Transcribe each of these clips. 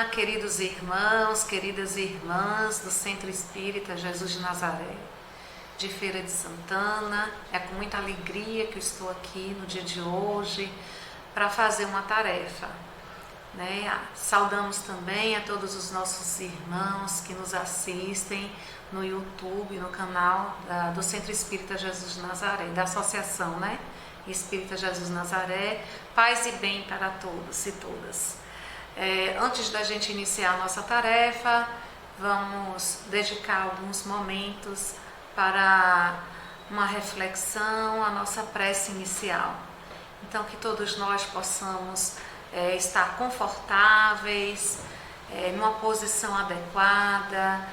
queridos irmãos, queridas irmãs do Centro Espírita Jesus de Nazaré, de Feira de Santana. É com muita alegria que eu estou aqui no dia de hoje para fazer uma tarefa, Saudamos também a todos os nossos irmãos que nos assistem no YouTube, no canal do Centro Espírita Jesus de Nazaré, da Associação Espírita Jesus de Nazaré. Paz e bem para todos e todas. Antes da gente iniciar a nossa tarefa, vamos dedicar alguns momentos para uma reflexão, a nossa prece inicial. Então, que todos nós possamos estar confortáveis, numa posição adequada.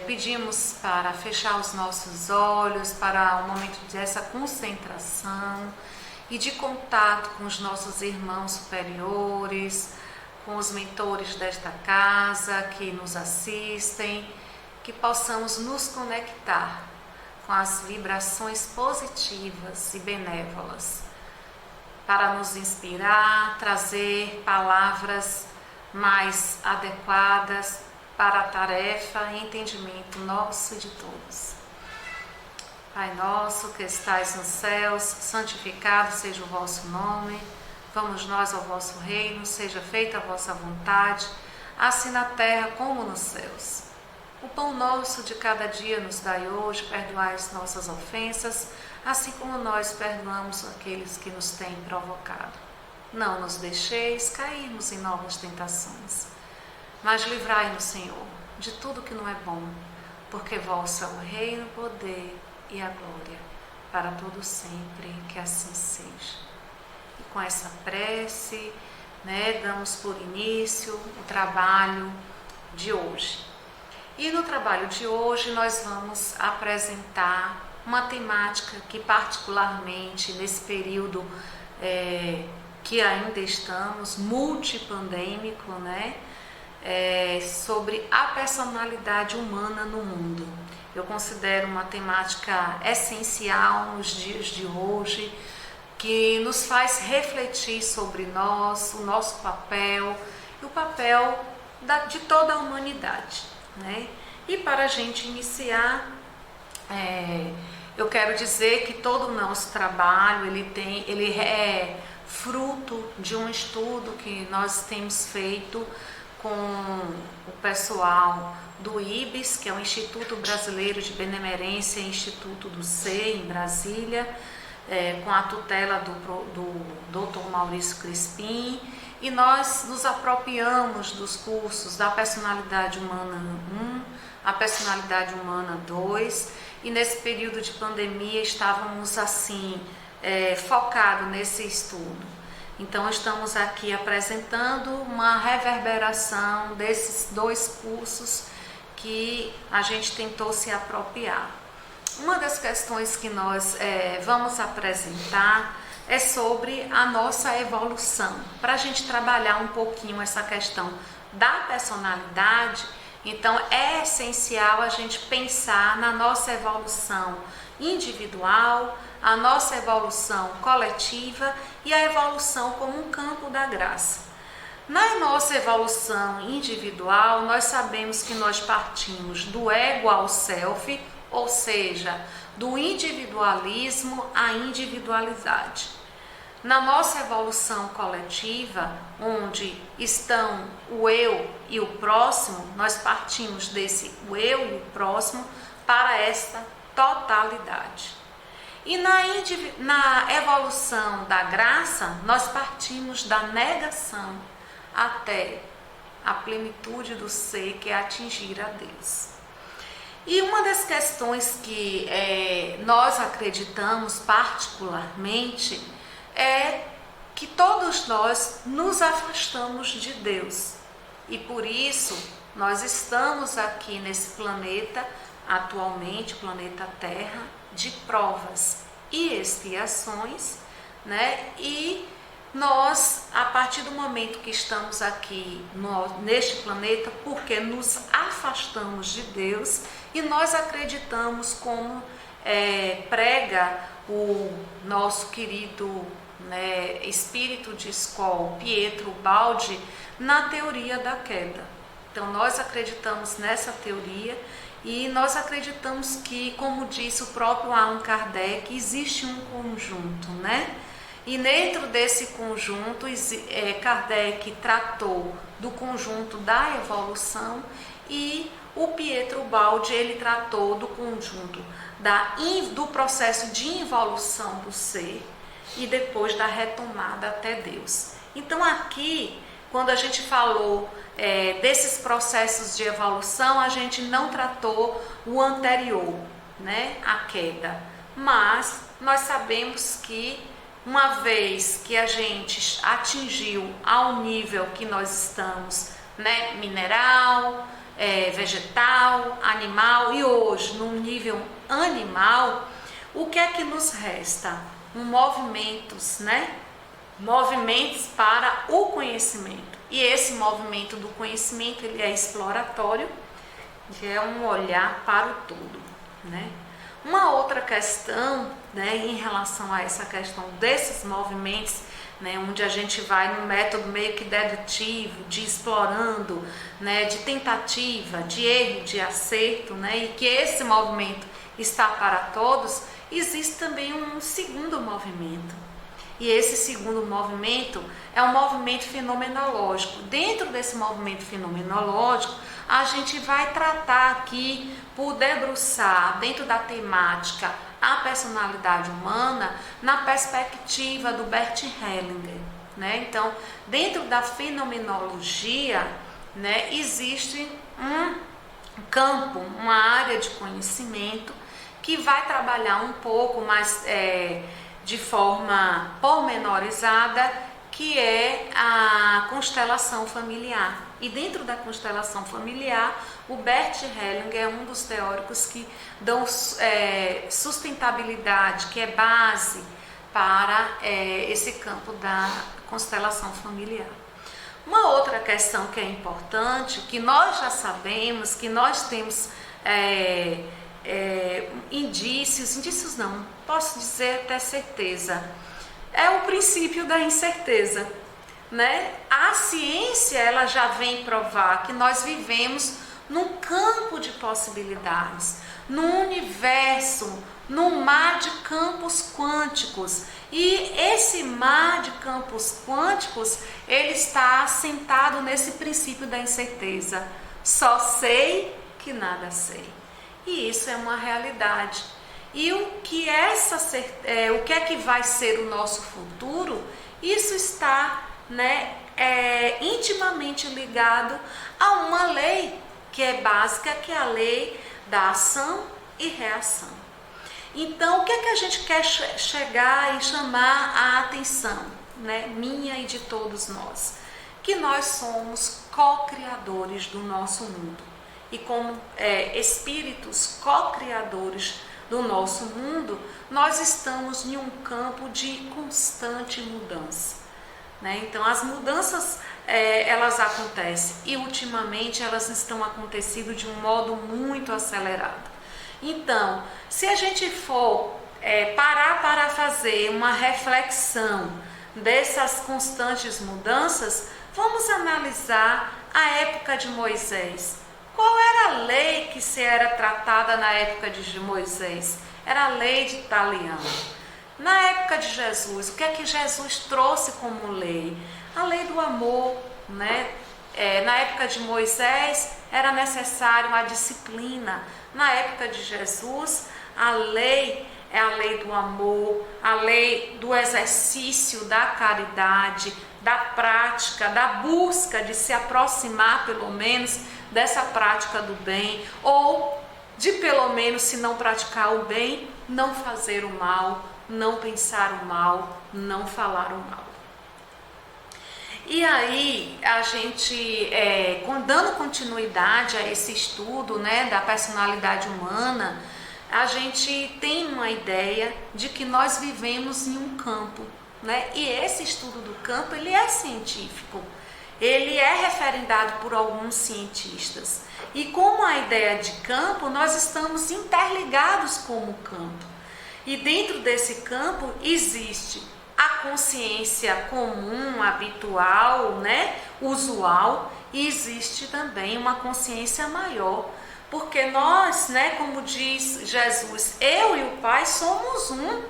Pedimos para fechar os nossos olhos para um momento dessa concentração e de contato com os nossos irmãos superiores, com os mentores desta casa que nos assistem, que possamos nos conectar com as vibrações positivas e benévolas, para nos inspirar, trazer palavras mais adequadas para a tarefa e entendimento nosso e de todos. Pai nosso que estais nos céus, santificado seja o vosso nome. Vamos nós ao vosso reino, seja feita a vossa vontade, assim na terra como nos céus. O pão nosso de cada dia nos dai hoje, perdoai as nossas ofensas, assim como nós perdoamos aqueles que nos têm provocado. Não nos deixeis cairmos em novas tentações, mas livrai-nos, Senhor, de tudo que não é bom, porque vosso é o reino, o poder e a glória, para todo sempre, que assim seja. E com essa prece, damos por início o trabalho de hoje. E no trabalho de hoje nós vamos apresentar uma temática que particularmente nesse período que ainda estamos, multipandêmico, sobre a personalidade humana no mundo. Eu considero uma temática essencial nos dias de hoje, que nos faz refletir sobre nós, o nosso papel e o papel de toda a humanidade. E para a gente iniciar, eu quero dizer que todo o nosso trabalho ele é fruto de um estudo que nós temos feito com o pessoal do IBES, que é o Instituto Brasileiro de Benemerência, Instituto do SEI, em Brasília, com a tutela do Dr. Maurício Crispim, e nós nos apropriamos dos cursos da Personalidade Humana 1, a Personalidade Humana 2, e nesse período de pandemia estávamos assim, focados nesse estudo. Então estamos aqui apresentando uma reverberação desses dois cursos que a gente tentou se apropriar. Uma das questões que nós vamos apresentar é sobre a nossa evolução. Para a gente trabalhar um pouquinho essa questão da personalidade, então é essencial a gente pensar na nossa evolução individual, a nossa evolução coletiva e a evolução como um campo da graça. Na nossa evolução individual, nós sabemos que nós partimos do ego ao self, ou seja, do individualismo à individualidade. Na nossa evolução coletiva, onde estão o eu e o próximo, nós partimos desse o eu e o próximo para esta totalidade. E na evolução da graça, nós partimos da negação até a plenitude do ser, que é atingir a Deus. E uma das questões que nós acreditamos particularmente é que todos nós nos afastamos de Deus. E por isso nós estamos aqui nesse planeta, atualmente, planeta Terra, de provas e expiações, E nós, a partir do momento que estamos aqui neste planeta, porque nos afastamos de Deus e nós acreditamos, como prega o nosso querido espírito de escola, Pietro Baldi, na teoria da queda. Então nós acreditamos nessa teoria e nós acreditamos que, como disse o próprio Allan Kardec, existe um conjunto, né? E dentro desse conjunto, Kardec tratou do conjunto da evolução e o Pietro Baldi, ele tratou do conjunto do processo de involução do ser e depois da retomada até Deus. Então aqui, quando a gente falou desses processos de evolução, a gente não tratou o anterior, né, a queda, mas nós sabemos que uma vez que a gente atingiu ao nível que nós estamos, né, mineral, vegetal, animal, e hoje no nível animal, o que é que nos resta? Movimentos, né? Movimentos para o conhecimento. E esse movimento do conhecimento, ele é exploratório, que é um olhar para o todo, né? Uma outra questão, né, em relação a essa questão desses movimentos, né, onde a gente vai num método meio que dedutivo, de explorando, né, de tentativa, de erro, de acerto, né, e que esse movimento está para todos, existe também um segundo movimento. E esse segundo movimento é um movimento fenomenológico. Dentro desse movimento fenomenológico, a gente vai tratar aqui por debruçar dentro da temática a personalidade humana na perspectiva do Bert Hellinger, né? Então, dentro da fenomenologia, né, existe um campo, uma área de conhecimento que vai trabalhar um pouco mais de forma pormenorizada, que é a constelação familiar. E dentro da constelação familiar, o Bert Hellinger é um dos teóricos que dão sustentabilidade, que é base para esse campo da constelação familiar. Uma outra questão que é importante, que nós já sabemos, que nós temos indícios não, posso dizer até certeza, é o princípio da incerteza, né? A ciência, ela já vem provar que nós vivemos num campo de possibilidades, num universo, num mar de campos quânticos, e esse mar de campos quânticos, ele está assentado nesse princípio da incerteza. Só sei que nada sei. E isso é uma realidade. E o que é que vai ser o nosso futuro, isso está, né, intimamente ligado a uma lei que é básica, que é a lei da ação e reação. Então, o que é que a gente quer chegar e chamar a atenção, né, minha e de todos nós? Que nós somos co-criadores do nosso mundo. E como espíritos co-criadores do nosso mundo, nós estamos em um campo de constante mudança, né? Então as mudanças elas acontecem e ultimamente elas estão acontecendo de um modo muito acelerado. Então, se a gente for parar para fazer uma reflexão dessas constantes mudanças, vamos analisar a época de Moisés. Qual era a lei que era tratada na época de Moisés? Era a lei de Italião. Na época de Jesus, o que é que Jesus trouxe como lei? A lei do amor, né? Na época de Moisés era necessário a disciplina. Na época de Jesus, a lei é a lei do amor, a lei do exercício da caridade, da prática, da busca de se aproximar pelo menos dessa prática do bem, ou de pelo menos, se não praticar o bem, não fazer o mal, não pensar o mal, não falar o mal. E aí, a gente, dando continuidade a esse estudo, né, da personalidade humana, a gente tem uma ideia de que nós vivemos em um campo, né? E esse estudo do campo, ele é científico, ele é referendado por alguns cientistas. E como a ideia de campo, nós estamos interligados com o campo. E dentro desse campo existe a consciência comum, habitual, né, usual, e existe também uma consciência maior, porque nós, né, como diz Jesus, eu e o Pai somos um.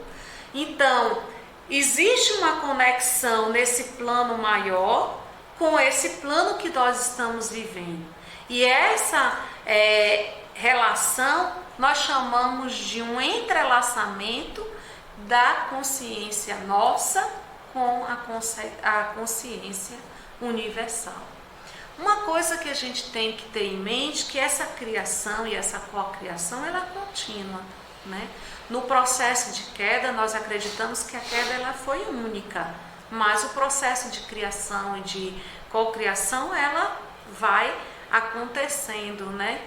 Então, existe uma conexão nesse plano maior com esse plano que nós estamos vivendo. E essa relação nós chamamos de um entrelaçamento da consciência nossa com a consciência universal. Uma coisa que a gente tem que ter em mente é que essa criação e essa cocriação ela é contínua, né? No processo de queda, nós acreditamos que a queda ela foi única, mas o processo de criação e de cocriação ela vai acontecendo, né?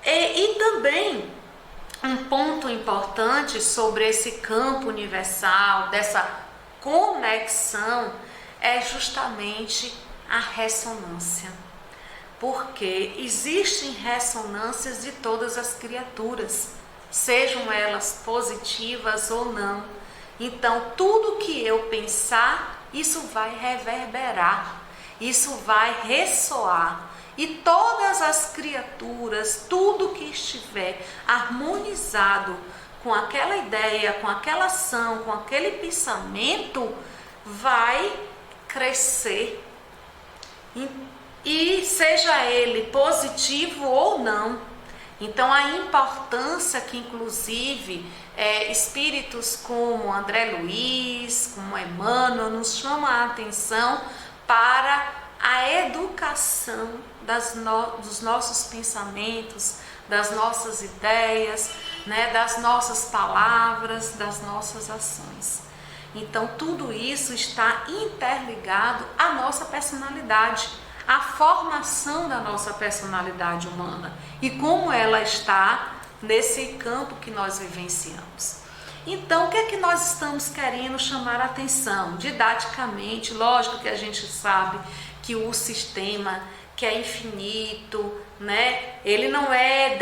E também um ponto importante sobre esse campo universal, dessa conexão, é justamente a ressonância. Porque existem ressonâncias de todas as criaturas, sejam elas positivas ou não. Então, tudo que eu pensar, isso vai reverberar, isso vai ressoar. E todas as criaturas, tudo que estiver harmonizado com aquela ideia, com aquela ação, com aquele pensamento, vai crescer. E seja ele positivo ou não. Então a importância que inclusive espíritos como André Luiz, como Emmanuel nos chamam a atenção para a educação dos nossos pensamentos, das nossas ideias, né, das nossas palavras, das nossas ações. Então tudo isso está interligado à nossa personalidade, à formação da nossa personalidade humana e como ela está nesse campo que nós vivenciamos. Então, o que é que nós estamos querendo chamar a atenção? Didaticamente, lógico que a gente sabe que o sistema que é infinito, né? Ele não é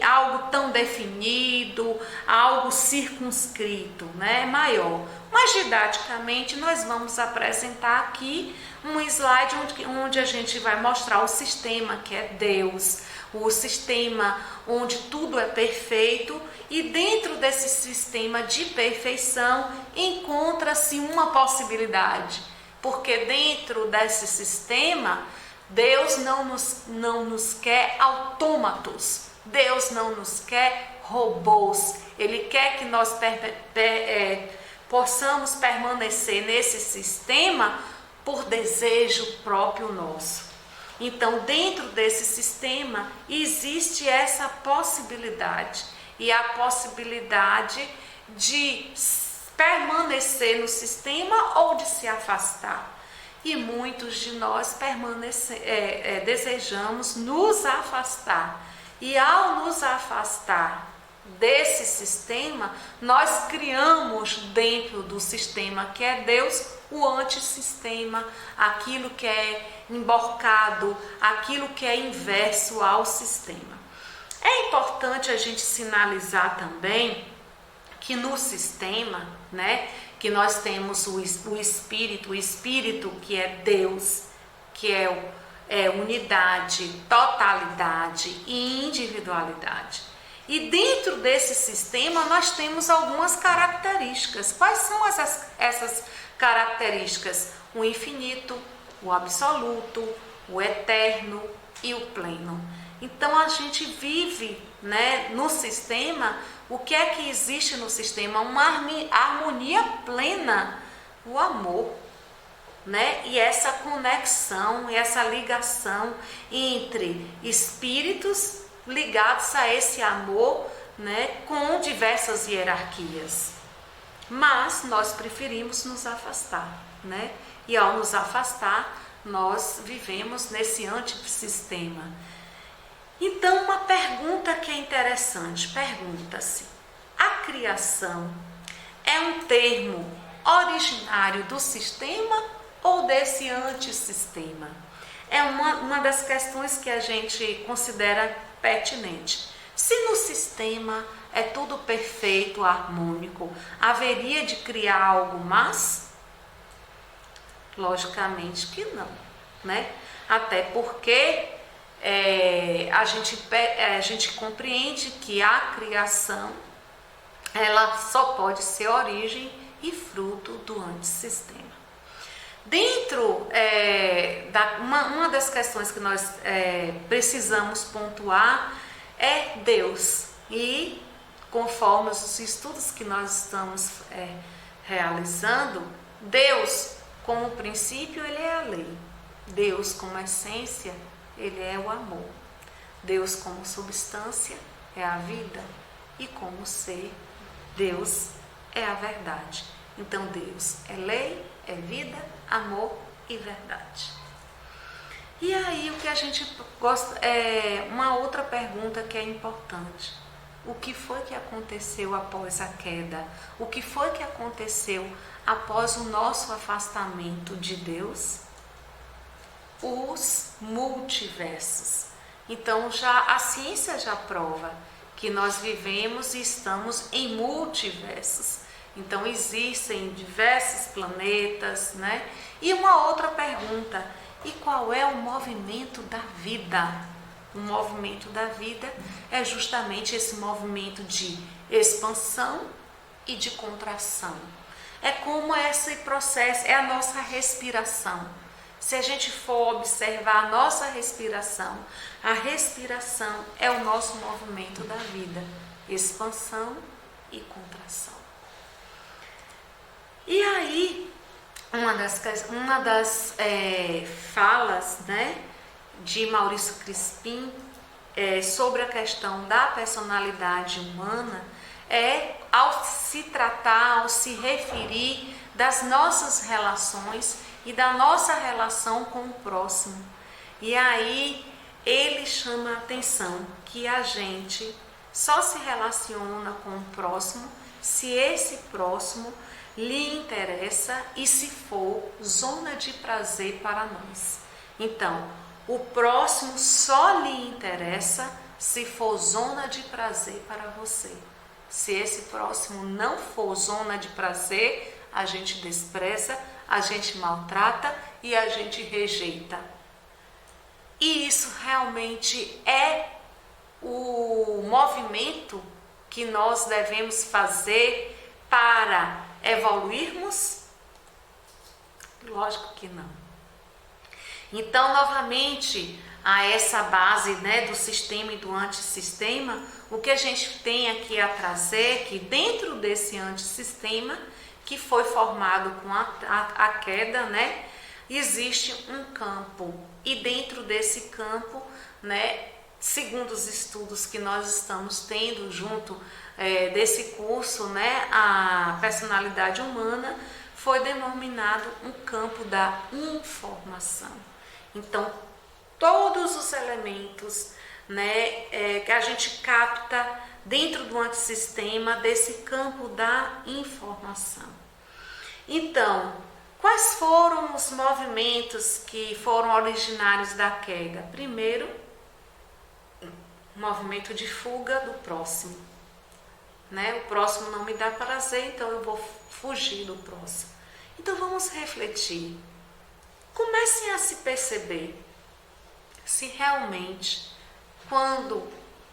algo tão definido, algo circunscrito, né? É maior. Mas didaticamente nós vamos apresentar aqui um slide onde a gente vai mostrar o sistema que é Deus, o sistema onde tudo é perfeito, e dentro desse sistema de perfeição encontra-se uma possibilidade, porque dentro desse sistema Deus não nos quer autômatos, Deus não nos quer robôs, Ele quer que nós possamos permanecer nesse sistema por desejo próprio nosso. Então, dentro desse sistema existe essa possibilidade, e a possibilidade de permanecer no sistema ou de se afastar. E muitos de nós desejamos nos afastar. E ao nos afastar desse sistema, nós criamos dentro do sistema que é Deus o antissistema, aquilo que é emborcado, aquilo que é inverso ao sistema. É importante a gente sinalizar também que no sistema, né, que nós temos o espírito que é Deus, que é unidade, totalidade e individualidade. E dentro desse sistema nós temos algumas características. Quais são essas características? O infinito, o absoluto, o eterno e o pleno. Então a gente vive, né, no sistema. O que é que existe no sistema? Uma harmonia plena, o amor, né? E essa conexão, essa ligação entre espíritos ligados a esse amor, né, com diversas hierarquias. Mas nós preferimos nos afastar, né? E ao nos afastar, nós vivemos nesse antissistema. Então, uma pergunta que é interessante, pergunta-se: a criação é um termo originário do sistema ou desse antissistema? É uma das questões que a gente considera pertinente. Se no sistema é tudo perfeito, harmônico, haveria de criar algo mais? Logicamente que não, né? Até porque a gente compreende que a criação ela só pode ser origem e fruto do antissistema. Dentro uma das questões que nós precisamos pontuar é Deus. E conforme os estudos que nós estamos realizando, Deus como princípio ele é a lei. Deus como essência ele é o amor. Deus como substância é a vida. E como ser, Deus é a verdade. Então Deus é lei, é vida, amor e verdade. E aí o que a gente gosta uma outra pergunta que é importante. O que foi que aconteceu após a queda? O que foi que aconteceu após o nosso afastamento de Deus? Os multiversos. Então a ciência já prova que nós vivemos e estamos em multiversos. Então existem diversos planetas, né? E uma outra pergunta, e qual é o movimento da vida? O movimento da vida é justamente esse movimento de expansão e de contração. É como esse processo, é a nossa respiração. Se a gente for observar a nossa respiração, a respiração é o nosso movimento da vida, expansão e contração. E aí, uma das falas, né, de Maurício Crispim sobre a questão da personalidade humana ao se tratar, ao se referir das nossas relações e da nossa relação com o próximo. E aí ele chama a atenção que a gente só se relaciona com o próximo se esse próximo lhe interessa e se for zona de prazer para nós. Então, o próximo só lhe interessa se for zona de prazer para você. Se esse próximo não for zona de prazer, a gente despreza, a gente maltrata e a gente rejeita. E isso realmente é o movimento que nós devemos fazer para evoluirmos? Lógico que não. Então, novamente, a essa base, né, do sistema e do antissistema, o que a gente tem aqui a trazer que dentro desse antissistema, que foi formado com a queda, né, existe um campo. E dentro desse campo, né, segundo os estudos que nós estamos tendo junto desse curso, né, a personalidade humana, foi denominado um campo da informação. Então, todos os elementos, né, que a gente capta dentro do antissistema desse campo da informação. Então, quais foram os movimentos que foram originários da queda? Primeiro, movimento de fuga do próximo. Né? O próximo não me dá prazer, então eu vou fugir do próximo. Então vamos refletir. Comecem a se perceber se realmente, quando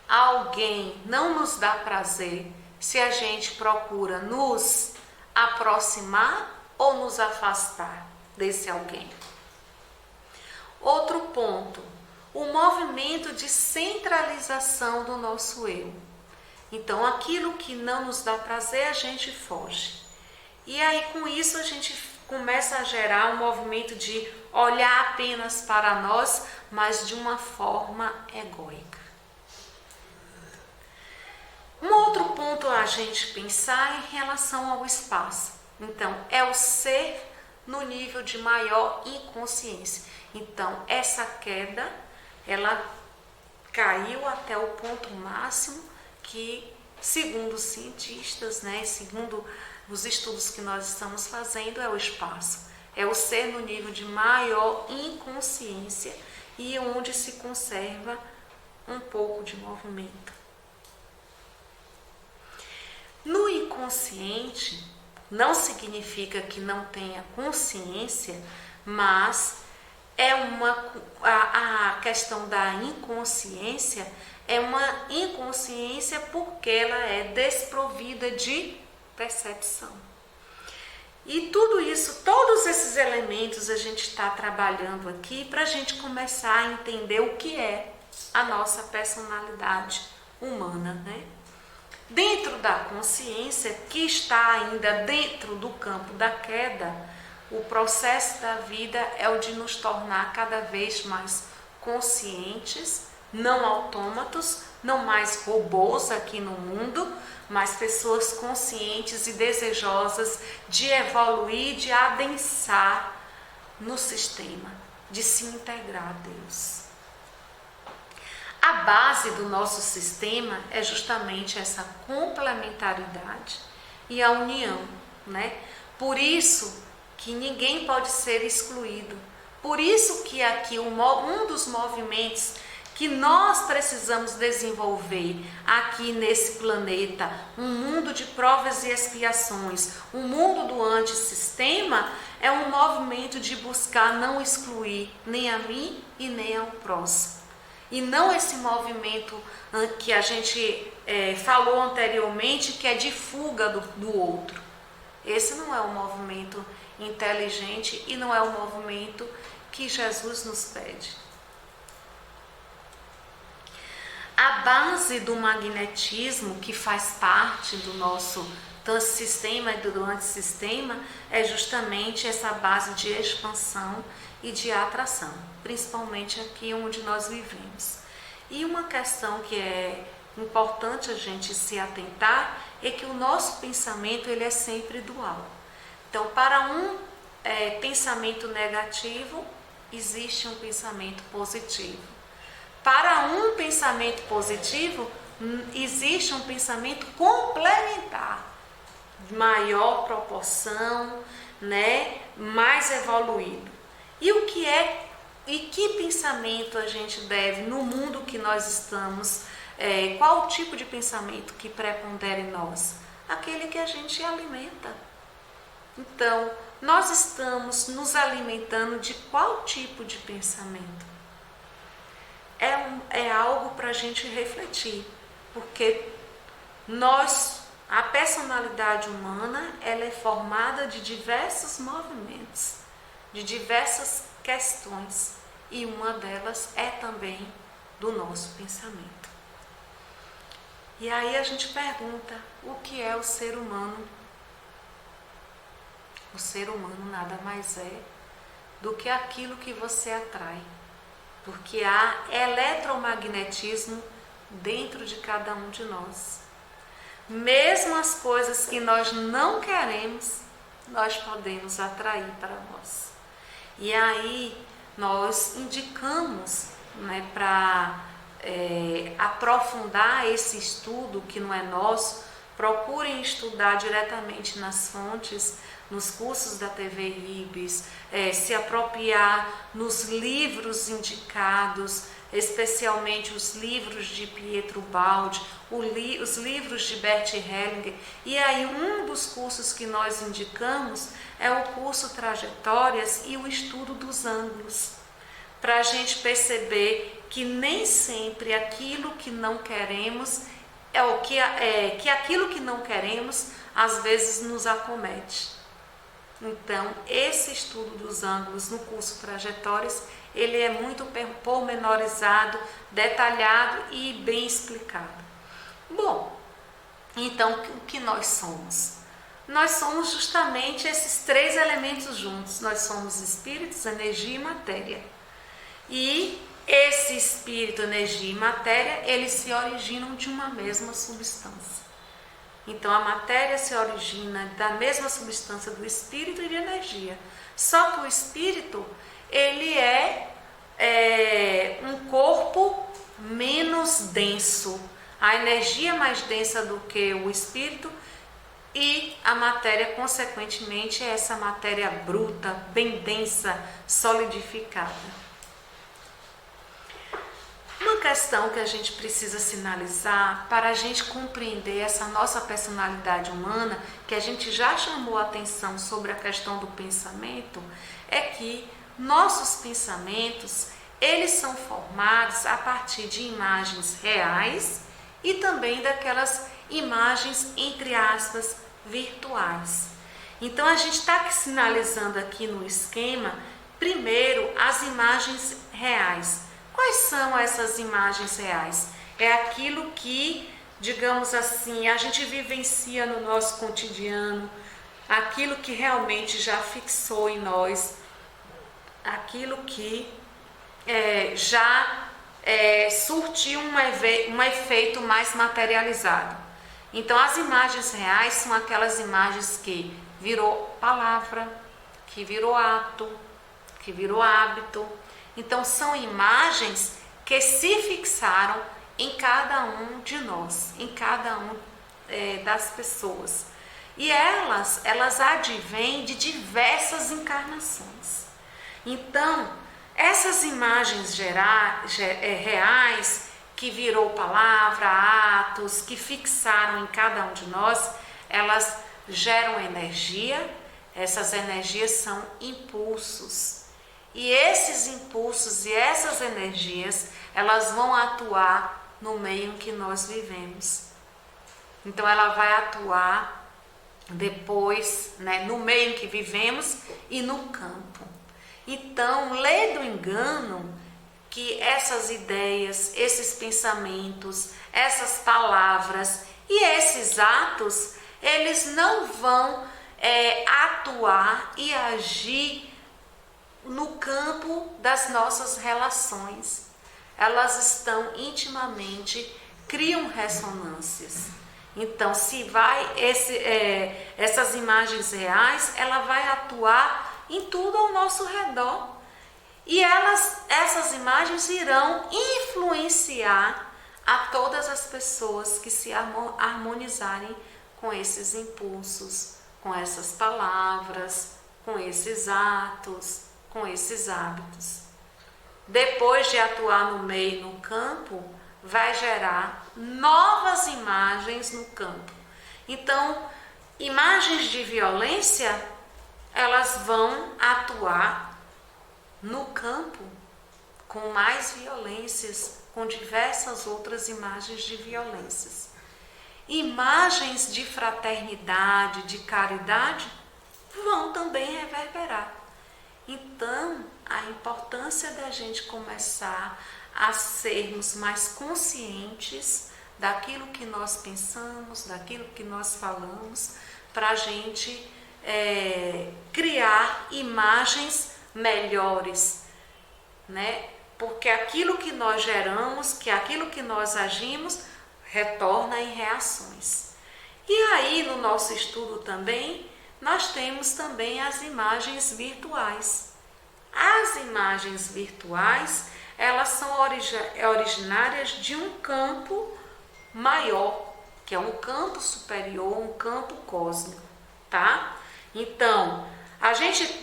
alguém não nos dá prazer, se a gente procura nos aproximar ou nos afastar desse alguém. Outro ponto, o movimento de centralização do nosso eu. Então, aquilo que não nos dá prazer, a gente foge. E aí, com isso, a gente começa a gerar um movimento de olhar apenas para nós, mas de uma forma egóica. Um outro ponto a gente pensar em relação ao espaço. Então, é o ser no nível de maior inconsciência. Então, essa queda, ela caiu até o ponto máximo que, segundo os cientistas, né, segundo os estudos que nós estamos fazendo, é o espaço. É o ser no nível de maior inconsciência e onde se conserva um pouco de movimento. inconsciente não significa que não tenha consciência, mas a questão da inconsciência é uma inconsciência porque ela é desprovida de percepção. E tudo isso, todos esses elementos a gente está trabalhando aqui para a gente começar a entender o que é a nossa personalidade humana, né? Dentro da consciência, que está ainda dentro do campo da queda, o processo da vida é o de nos tornar cada vez mais conscientes, não autômatos, não mais robôs aqui no mundo, mas pessoas conscientes e desejosas de evoluir, de adensar no sistema, de se integrar a Deus. A base do nosso sistema é justamente essa complementaridade e a união, né? Por isso que ninguém pode ser excluído. Por isso que aqui um dos movimentos que nós precisamos desenvolver aqui nesse planeta, um mundo de provas e expiações, um mundo do antissistema, é um movimento de buscar não excluir nem a mim e nem ao próximo. E não esse movimento que a gente falou anteriormente, que é de fuga do outro. Esse não é um movimento inteligente e não é o movimento que Jesus nos pede. A base do magnetismo, que faz parte do nosso sistema e do antissistema, é justamente essa base de expansão e de atração, principalmente aqui onde nós vivemos. E uma questão que é importante a gente se atentar é que o nosso pensamento ele é sempre dual. Então, para um pensamento negativo, existe um pensamento positivo. Para um pensamento positivo, existe um pensamento complementar, de maior proporção, né, mais evoluído. E que pensamento a gente deve, no mundo que nós estamos, qual o tipo de pensamento que prepondera em nós? Aquele que a gente alimenta. Então, nós estamos nos alimentando de qual tipo de pensamento? É algo para a gente refletir, porque a personalidade humana, ela é formada de diversos movimentos, de diversas questões, e uma delas é também do nosso pensamento. E aí a gente pergunta, o que é o ser humano? O ser humano nada mais é do que aquilo que você atrai, porque há eletromagnetismo dentro de cada um de nós. Mesmo as coisas que nós não queremos, nós podemos atrair para nós. E aí nós indicamos, né, para aprofundar esse estudo que não é nosso, procurem estudar diretamente nas fontes, nos cursos da TV IBS, se apropriar nos livros indicados, especialmente os livros de Pietro Baldi, os livros de Bert Hellinger. E aí um dos cursos que nós indicamos é o curso Trajetórias e o estudo dos ângulos, para a gente perceber que nem sempre aquilo que não queremos que aquilo que não queremos às vezes nos acomete. Então, esse estudo dos ângulos no curso Trajetórias, ele é muito pormenorizado, detalhado e bem explicado. Bom, então o que nós somos? Nós somos justamente esses três elementos juntos. Nós somos espíritos, energia e matéria. E esse espírito, energia e matéria, eles se originam de uma mesma substância. Então, a matéria se origina da mesma substância do espírito e de energia. Só que o espírito, ele é um corpo menos denso. A energia é mais densa do que o espírito e a matéria, consequentemente, é essa matéria bruta, bem densa, solidificada. Uma questão que a gente precisa sinalizar para a gente compreender essa nossa personalidade humana, que a gente já chamou a atenção sobre a questão do pensamento, é que nossos pensamentos, eles são formados a partir de imagens reais e também daquelas imagens, entre aspas, virtuais. Então a gente está sinalizando aqui no esquema, primeiro, as imagens reais. Quais são essas imagens reais? É aquilo que, digamos assim, a gente vivencia no nosso cotidiano, aquilo que realmente já fixou em nós, aquilo que já surtiu um efeito mais materializado. Então, as imagens reais são aquelas imagens que virou palavra, que virou ato, que virou hábito. Então, são imagens que se fixaram em cada um de nós, em cada um das pessoas. E elas advêm de diversas encarnações. Então, essas imagens reais, que virou palavra, atos, que fixaram em cada um de nós, elas geram energia. Essas energias são impulsos. E esses impulsos e essas energias, elas vão atuar no meio em que nós vivemos. Então, ela vai atuar depois, no meio em que vivemos e no campo. Então, lê do engano que essas ideias, esses pensamentos, essas palavras e esses atos, eles não vão atuar e agir no campo das nossas relações. Elas estão intimamente, criam ressonâncias. Então, se essas imagens reais, ela vai atuar em tudo ao nosso redor. E essas imagens irão influenciar a todas as pessoas que se harmonizarem com esses impulsos, com essas palavras, com esses atos, com esses hábitos. Depois de atuar no meio, no campo, vai gerar novas imagens no campo. Então, imagens de violência, elas vão atuar no campo com mais violências, com diversas outras imagens de violências. Imagens de fraternidade, de caridade, vão também reverberar. Então, a importância da gente começar a sermos mais conscientes daquilo que nós pensamos, daquilo que nós falamos, para a gente criar imagens melhores, Porque aquilo que nós geramos, que aquilo que nós agimos, retorna em reações. E aí, no nosso estudo também, nós temos também as imagens virtuais. As imagens virtuais, elas são originárias de um campo maior, que é um campo superior, um campo cósmico, tá? Então,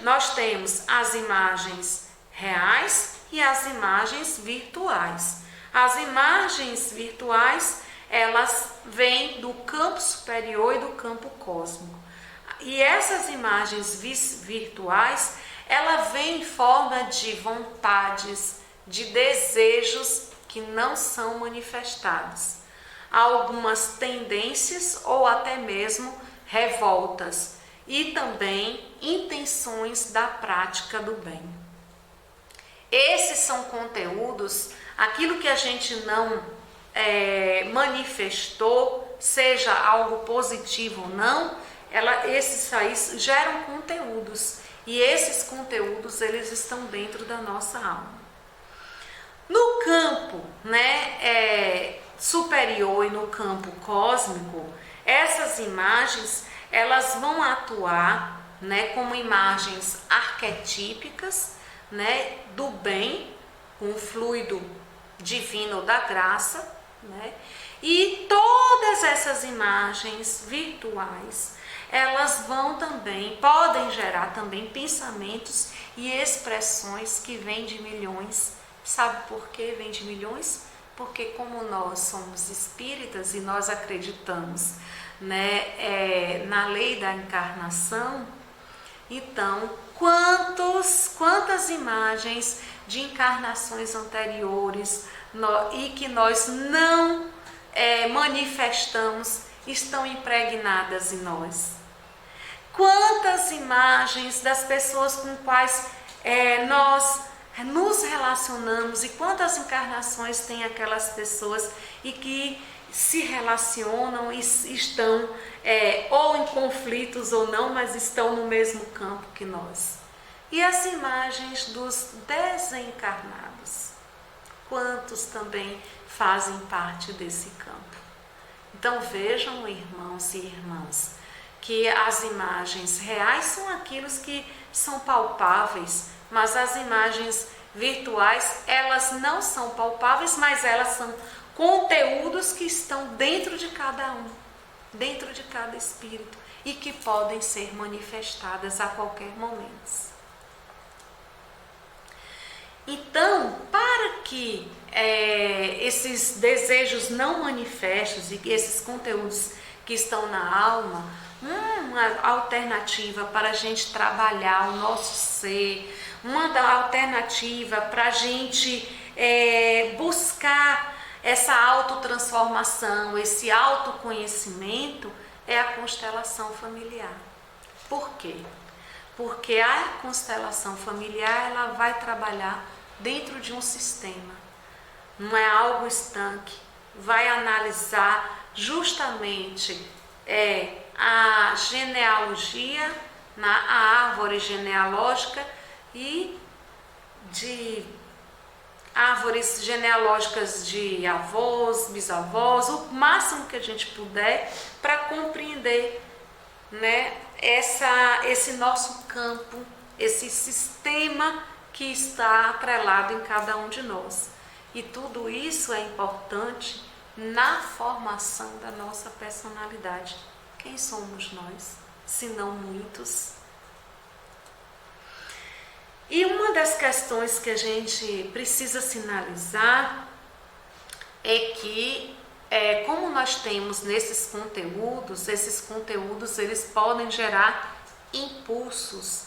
nós temos as imagens reais e as imagens virtuais. As imagens virtuais, elas vêm do campo superior e do campo cósmico. E essas imagens virtuais, ela vem em forma de vontades, de desejos que não são manifestados. Algumas tendências ou até mesmo revoltas e também intenções da prática do bem. Esses são conteúdos, aquilo que a gente não manifestou, seja algo positivo ou não, esses aí geram conteúdos. E esses conteúdos, eles estão dentro da nossa alma. No campo superior e no campo cósmico, essas imagens, elas vão atuar como imagens arquetípicas do bem, com o fluido divino da graça, e todas essas imagens virtuais, elas podem gerar também pensamentos e expressões que vêm de milhões. Sabe por que vem de milhões? porque como nós somos espíritas e nós acreditamos, né, na lei da encarnação, então quantas imagens de encarnações anteriores e que nós não manifestamos estão impregnadas em nós. Quantas imagens das pessoas com quais nós nos relacionamos e quantas encarnações tem aquelas pessoas e que se relacionam e estão ou em conflitos ou não, mas estão no mesmo campo que nós. E as imagens dos desencarnados, quantos também fazem parte desse campo. Então vejam, irmãos e irmãs, que as imagens reais são aqueles que são palpáveis, mas as imagens virtuais, elas não são palpáveis, mas elas são conteúdos que estão dentro de cada um, dentro de cada espírito e que podem ser manifestadas a qualquer momento. Então, para que esses desejos não manifestos e esses conteúdos que estão na alma, uma alternativa para a gente trabalhar o nosso ser, uma alternativa para a gente buscar essa autotransformação, esse autoconhecimento, é a constelação familiar. Por quê? Porque a constelação familiar, ela vai trabalhar dentro de um sistema, não é algo estanque, vai analisar justamente a genealogia, a árvore genealógica e de árvores genealógicas de avós, bisavós, o máximo que a gente puder para compreender, né, esse nosso campo, esse sistema que está atrelado em cada um de nós. E tudo isso é importante na formação da nossa personalidade. Quem somos nós, se não muitos? E uma das questões que a gente precisa sinalizar é que, como nós temos esses conteúdos eles podem gerar impulsos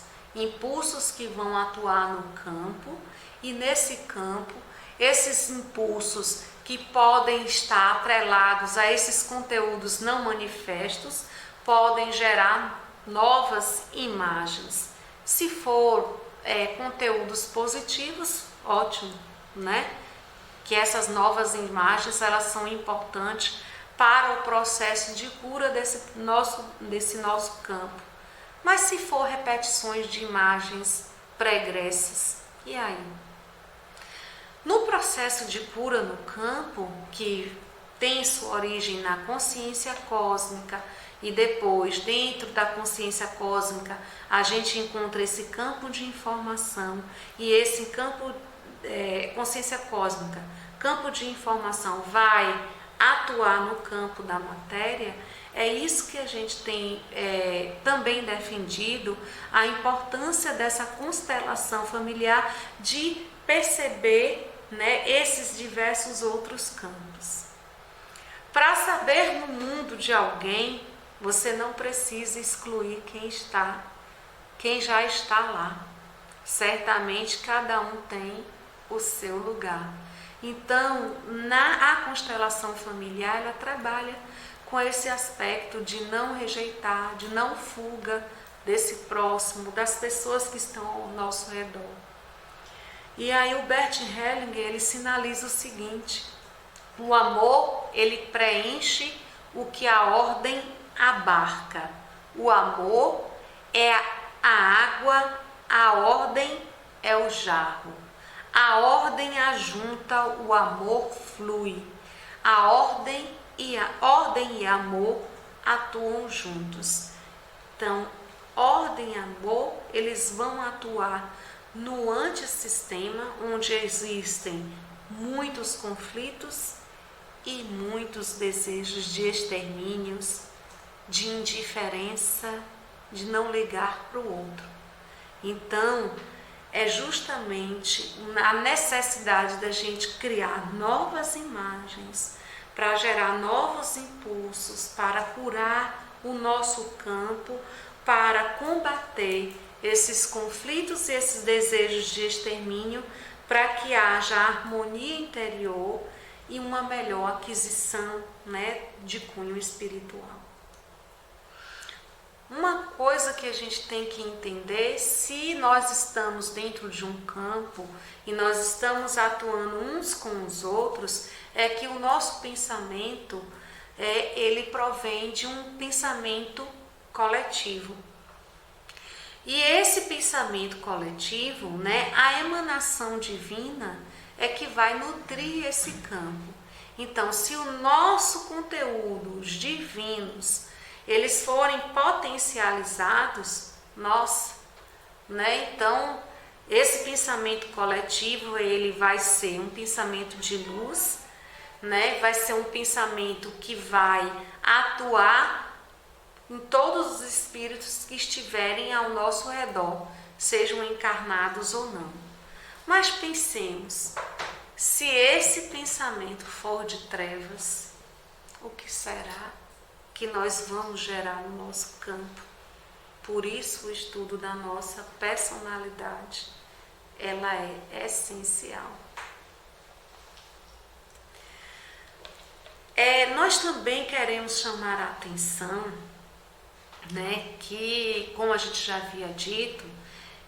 que vão atuar no campo, e nesse campo, esses impulsos que podem estar atrelados a esses conteúdos não manifestos podem gerar novas imagens. Se for conteúdos positivos, ótimo, né? Que essas novas imagens, elas são importantes para o processo de cura desse nosso campo. Mas se for repetições de imagens pregressas, e aí? No processo de cura no campo, que tem sua origem na consciência cósmica, e depois, dentro da consciência cósmica, a gente encontra esse campo de informação, e esse campo, consciência cósmica, campo de informação, vai atuar no campo da matéria. É isso que a gente tem também defendido, a importância dessa constelação familiar, de perceber, né, esses diversos outros campos. Para saber no mundo de alguém, você não precisa excluir quem já está lá. Certamente cada um tem o seu lugar. Então, a constelação familiar, ela trabalha com esse aspecto de não rejeitar, de não fuga desse próximo, das pessoas que estão ao nosso redor. E aí o Bert Hellinger, ele sinaliza o seguinte: o amor, ele preenche o que a ordem abarca. O amor é a água, a ordem é o jarro. A ordem ajunta, o amor flui. A ordem e amor atuam juntos. Então, ordem e amor, eles vão atuar no antissistema, onde existem muitos conflitos e muitos desejos de extermínios, de indiferença, de não ligar para o outro. Então, é justamente a necessidade da gente criar novas imagens para gerar novos impulsos, para curar o nosso campo, para combater esses conflitos e esses desejos de extermínio, para que haja harmonia interior e uma melhor aquisição, né, de cunho espiritual. Uma coisa que a gente tem que entender, se nós estamos dentro de um campo e nós estamos atuando uns com os outros, é que o nosso pensamento, ele provém de um pensamento coletivo. E esse pensamento coletivo, né, a emanação divina é que vai nutrir esse campo. Então, se o nosso conteúdo, os divinos, eles forem potencializados, nossa, né? Então, esse pensamento coletivo, ele vai ser um pensamento de luz, né? Vai ser um pensamento que vai atuar em todos os espíritos que estiverem ao nosso redor, sejam encarnados ou não. Mas pensemos, se esse pensamento for de trevas, o que será que nós vamos gerar no nosso campo? Por isso o estudo da nossa personalidade, ela é essencial. Nós também queremos chamar a atenção, né, que, como a gente já havia dito,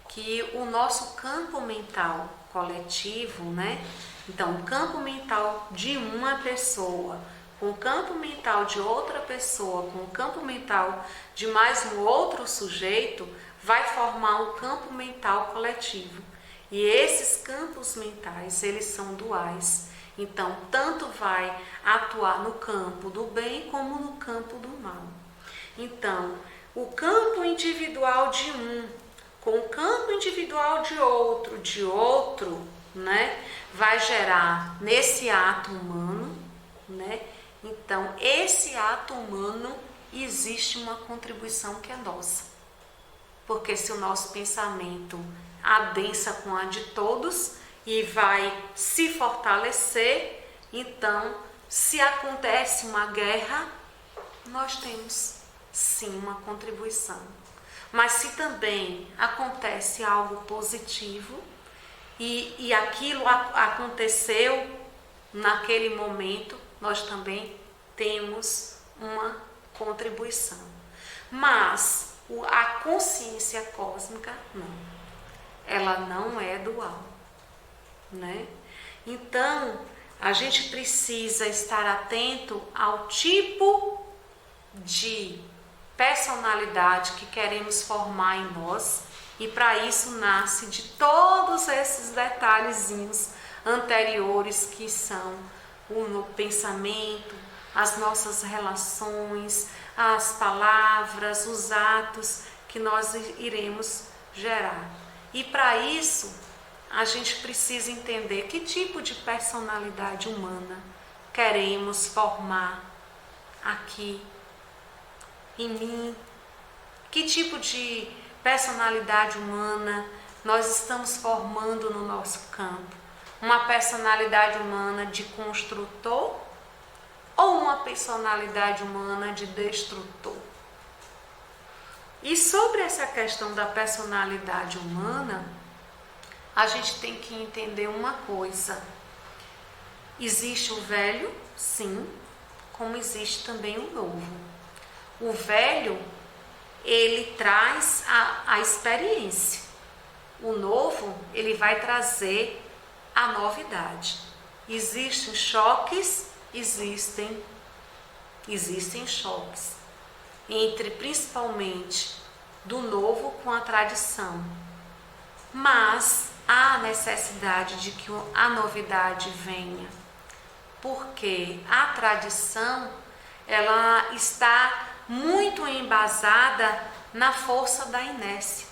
que o nosso campo mental coletivo, né, então o campo mental de uma pessoa, com o campo mental de outra pessoa, com o campo mental de mais um outro sujeito, vai formar um campo mental coletivo. E esses campos mentais, eles são duais. Então, tanto vai atuar no campo do bem como no campo do mal. Então, o campo individual de um, com o campo individual de outro, né, vai gerar nesse ato humano, né? Então, esse ato humano, existe uma contribuição que é nossa. Porque se o nosso pensamento adensa com a de todos e vai se fortalecer, então, se acontece uma guerra, nós temos sim uma contribuição. Mas se também acontece algo positivo e aquilo aconteceu naquele momento, nós também temos uma contribuição. Mas a consciência cósmica não. Ela não é dual, né? Então, a gente precisa estar atento ao tipo de personalidade que queremos formar em nós, e para isso nasce de todos esses detalhezinhos anteriores que são o pensamento, as nossas relações, as palavras, os atos que nós iremos gerar. E para isso, a gente precisa entender que tipo de personalidade humana queremos formar aqui em mim, que tipo de personalidade humana nós estamos formando no nosso campo. Uma personalidade humana de construtor ou uma personalidade humana de destrutor? E sobre essa questão da personalidade humana, a gente tem que entender uma coisa. Existe o velho, sim, como existe também o novo. O velho, ele traz a experiência. O novo, ele vai trazer a novidade. Existem choques, existem choques entre principalmente do novo com a tradição, mas há necessidade de que a novidade venha, porque a tradição, ela está muito embasada na força da inércia.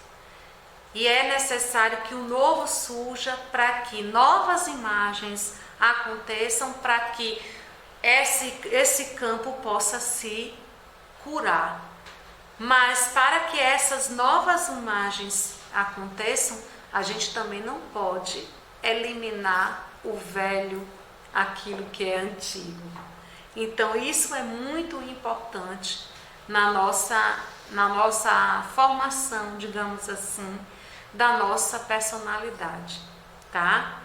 E é necessário que o novo surja para que novas imagens aconteçam, para que esse campo possa se curar. Mas para que essas novas imagens aconteçam, a gente também não pode eliminar o velho, aquilo que é antigo. Então isso é muito importante na nossa formação, digamos assim, da nossa personalidade, tá?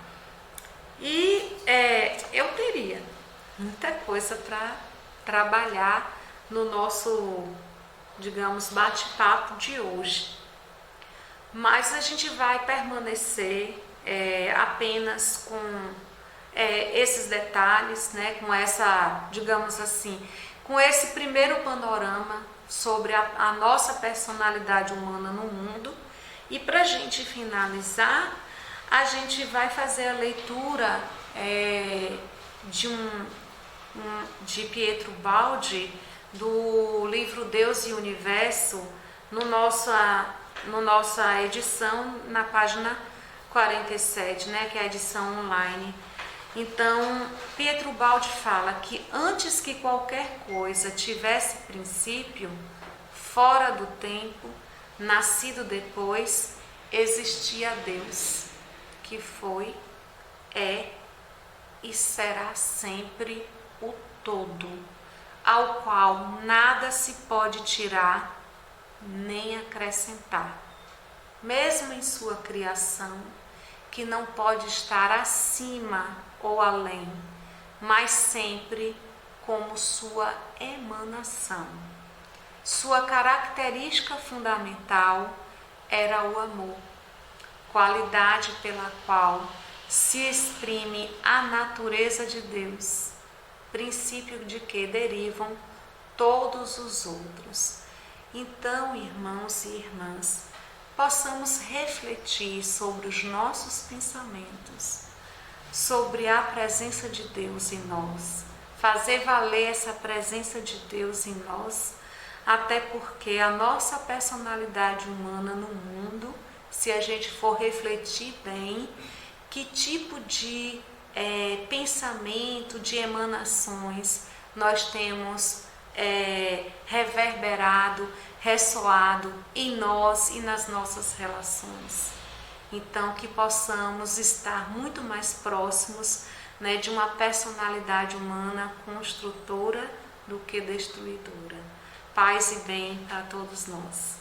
E eu teria muita coisa para trabalhar no nosso, digamos, bate-papo de hoje, mas a gente vai permanecer apenas com esses detalhes, né, com essa, digamos assim, com esse primeiro panorama sobre a nossa personalidade humana no mundo. E para a gente finalizar, a gente vai fazer a leitura de Pietro Baldi, do livro Deus e Universo, no nossa edição, na página 47, né, que é a edição online. Então, Pietro Baldi fala que antes que qualquer coisa tivesse princípio, fora do tempo, nascido depois, existia Deus, que foi, é e será sempre o todo, ao qual nada se pode tirar nem acrescentar, mesmo em sua criação, que não pode estar acima ou além, mas sempre como sua emanação. Sua característica fundamental era o amor, qualidade pela qual se exprime a natureza de Deus, princípio de que derivam todos os outros. Então, irmãos e irmãs, possamos refletir sobre os nossos pensamentos, sobre a presença de Deus em nós, fazer valer essa presença de Deus em nós, até porque a nossa personalidade humana no mundo, se a gente for refletir bem, que tipo de pensamento, de emanações nós temos reverberado, ressoado em nós e nas nossas relações. Então, que possamos estar muito mais próximos, né, de uma personalidade humana construtora do que destruidora. Paz e bem para todos nós.